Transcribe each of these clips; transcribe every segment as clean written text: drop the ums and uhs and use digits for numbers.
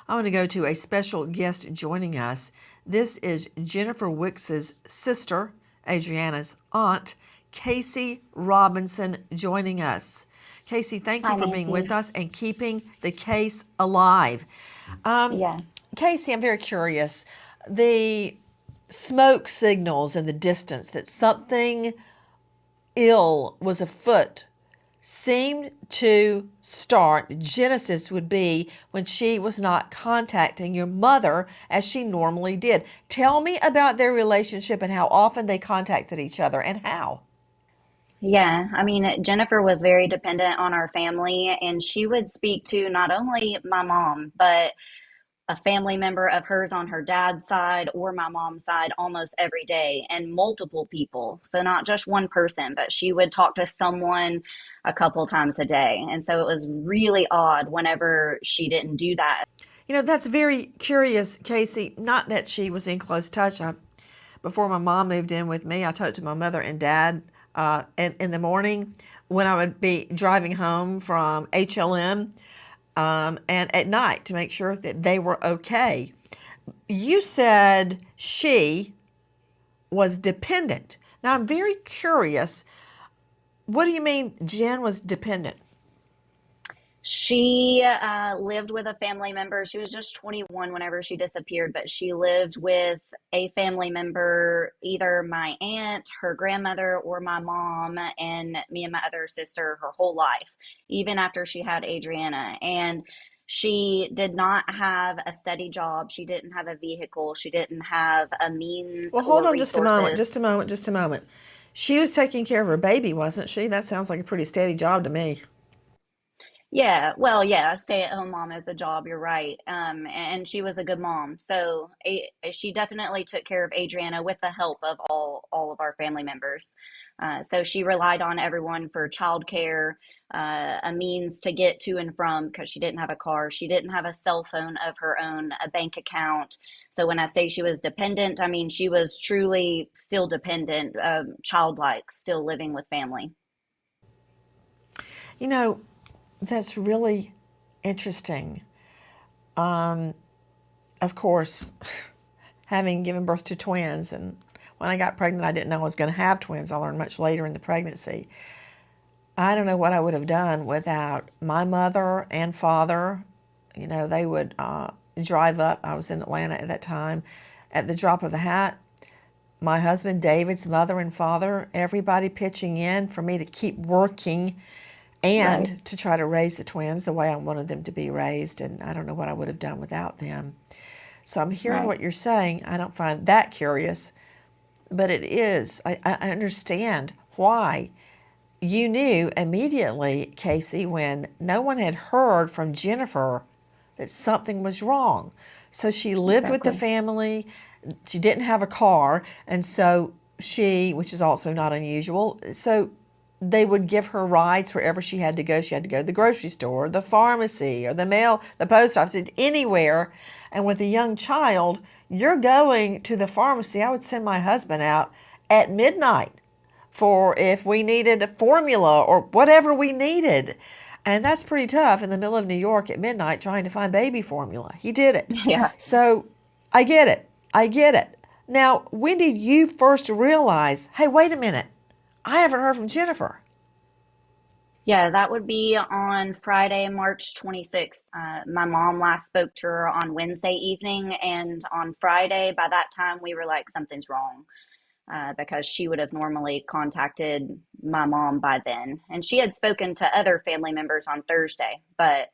I want to go to a special guest joining us. This is Jennifer Wicks's sister, Adriana's aunt, Casey Robinson, joining us. Casey, thank you Hi, for being with Nancy. us and keeping the case alive. Um, Yeah. Casey, I'm very curious. The smoke signals in the distance that something ill was afoot seemed to start. Genesis would be when she was not contacting your mother as she normally did. Tell me about their relationship and how often they contacted each other and how. Yeah. I mean, Jennifer was very dependent on our family, and she would speak to not only my mom, but a family member of hers on her dad's side or my mom's side almost every day, and multiple people. So, not just one person, but she would talk to someone a couple times a day. And so it was really odd whenever she didn't do that. That's very curious, Casey. Not that she was in close touch. Before my mom moved in with me, I talked to my mother and dad in the morning when I would be driving home from HLM, and at night to make sure that they were okay. You said she was dependent. Now, I'm very curious. What do you mean Jen was dependent? She lived with a family member. She was just 21 whenever she disappeared, but she lived with a family member, either my aunt, her grandmother, or my mom, and me and my other sister her whole life, even after she had Adriana. And she did not have a steady job. She didn't have a vehicle. She didn't have a means Well, hold or on just a moment, resources. just a moment, just a moment. She was taking care of her baby, wasn't she? That sounds like a pretty steady job to me. Yeah, well, yeah, a stay-at-home mom is a job, you're right. And she was a good mom. So she definitely took care of Adriana with the help of all of our family members. So she relied on everyone for childcare, a means to get to and from because she didn't have a car. She didn't have a cell phone of her own, a bank account. So when I say she was dependent, I mean she was truly still dependent, childlike, still living with family. You know, that's really interesting. Um, of course, having given birth to twins, and when I got pregnant, I didn't know I was going to have twins. I learned much later in the pregnancy. I don't know what I would have done without my mother and father. They would drive up. I was in Atlanta at that time. At the drop of the hat, my husband David's mother and father, everybody pitching in for me to keep working Right. and to try to raise the twins the way I wanted them to be raised. And I don't know what I would have done without them. So I'm hearing Right. what you're saying. I don't find that curious, but it is. I understand why. You knew immediately, Casey, when no one had heard from Jennifer that something was wrong. So she lived with the Exactly. family. She didn't have a car, and so she, which is also not unusual, so they would give her rides wherever she had to go. She had to go to the grocery store, the pharmacy, or the mail, the post office, anywhere. And with a young child, you're going to the pharmacy. I would send my husband out at midnight for if we needed a formula or whatever we needed. And that's pretty tough in the middle of New York at midnight trying to find baby formula. He did it. Yeah. So I get it. I get it. Now, when did you first realize, hey, wait a minute, I haven't heard from Jennifer? Yeah, that would be on Friday, March 26th. My mom last spoke to her on Wednesday evening, and on Friday, by that time, we were like, something's wrong, because she would have normally contacted my mom by then. And she had spoken to other family members on Thursday, but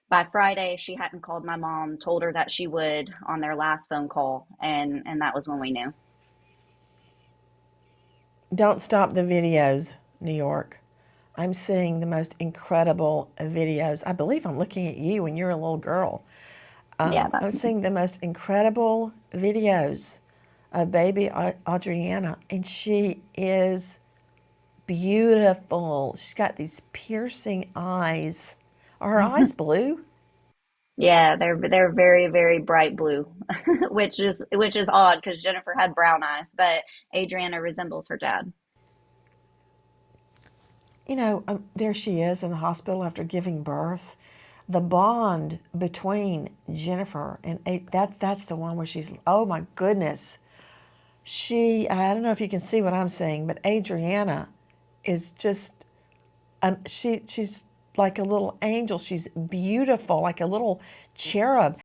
by Friday, she hadn't called my mom, told her that she would on their last phone call, and that was when we knew. Don't stop the videos, New York. I'm seeing the most incredible videos. I believe I'm looking at you when you're a little girl. Yeah, I'm that's me. seeing the most incredible videos of baby Adriana, and she is beautiful. She's got these piercing eyes. Are her eyes blue? Yeah, they're very, very bright blue, which is odd because Jennifer had brown eyes, but Adriana resembles her dad. There she is in the hospital after giving birth. the bond between Jennifer and that's the one where she's, oh my goodness. I don't know if you can see what I'm saying, but Adriana is just, she's like a little angel. She's beautiful, like a little cherub.